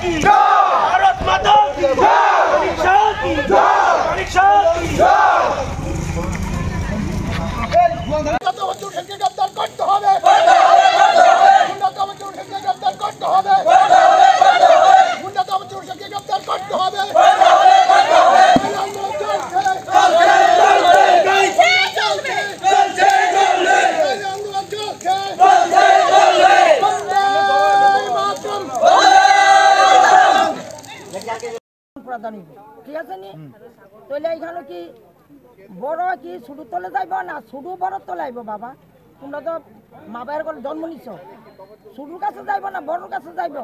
की भारत माता की परीक्षा की परीक्षा की গ্রেফতার করতে হবে গ্রেফতার করতে হবে গ্রেফতার করতে হবে ঠিক আছে নি তাহলে এইখানে কি বড় কি শুধু তলে যাইব না শুধু বড় তলাইব বাবা তোমরা তো মা বাবার করে জন্ম নিছ শুধুর কাছে যাইব না বড়র কাছে যাইব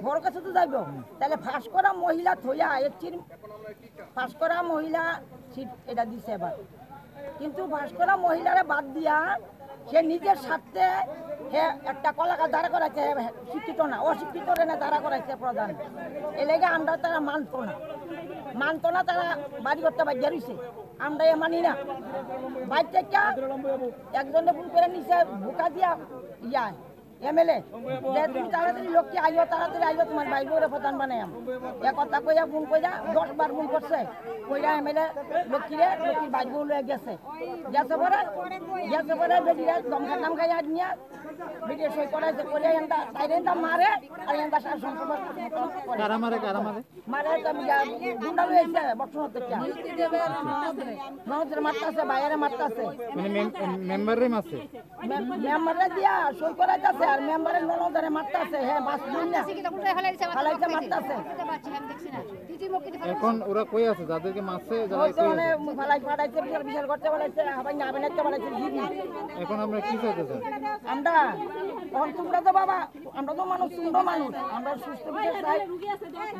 বড় কাছে তো যাইব তাহলে ফাঁস করা মহিলা থইয়া এর ফাঁস করা মহিলা সিট এটা দিছে এবার কিন্তু ফাঁস করা মহিলারা বাদ দিয়া সে নিজের স্বার্থে একটা কলাকার দাঁড়া করাইছে শিক্ষিত না অশিক্ষিত না দাঁড়া করাইছে প্রধান এ লেগে আমরা তারা মানতো না তারা বাড়ি করতে বাধ্য রয়েছে আমরা এ মানি না বাইর থেকে একজনে ফোন করে নিছে বোকা দিয়া ইয়া এমএলএ যে তুমি তাড়াতাড়ি লোককে আইও তাড়াতাড়ি আইও তোমার ভাই বউরে প্রধান বানাই এ কথা কইয়া ফোন কইয়া 10 বার ফোন করছে কইরা এমএলএ লক্ষ্মীর ভাই বউ লয়ে গেছে পরে বেডিরা দমকা নাম খাইয়া নিয়া ভিডিও সই করাইছে করে এন্ডা সাইরেন্ডা মারে আর এন্ডা সার সম্পর্ক কারা মারে মারে তুমি গুন্ডা লইছে বর্তমান থেকে নজরে মারতাছে বাইরে মারতাছে মানে মেম্বাররে মারছে মেম্বারে দিয়া সই করাইতাছে আর মেম্বারে নজরে মারতাছে হ্যাঁ বাস দিন না ফালাইছে মারতাছে এখন ওরা কই আছে যাদেরকে মারছে যারা ওখানে ফালাই ফাড়াইছে বিচার করতে বলেছে আবার না বানাইতে বলেছে জিবি এখন আমরা কি চাইতেছি আমরা তখন তোমরা তো বাবা আমরা তো মানুষ সুন্দর মানুষ আমরা সুস্থ বিচার চাই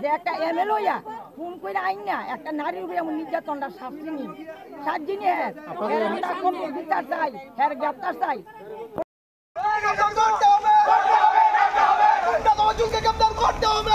যে একটা এমএলএ ইয়া ফোন করে আইন না একটা নারীর উপরে এমন নির্যাতনটা শাস্তি নি সাতদিন আমরা কোন বিচার চাই হ্যাঁ গ্রেপ্তার চাই করতে হবে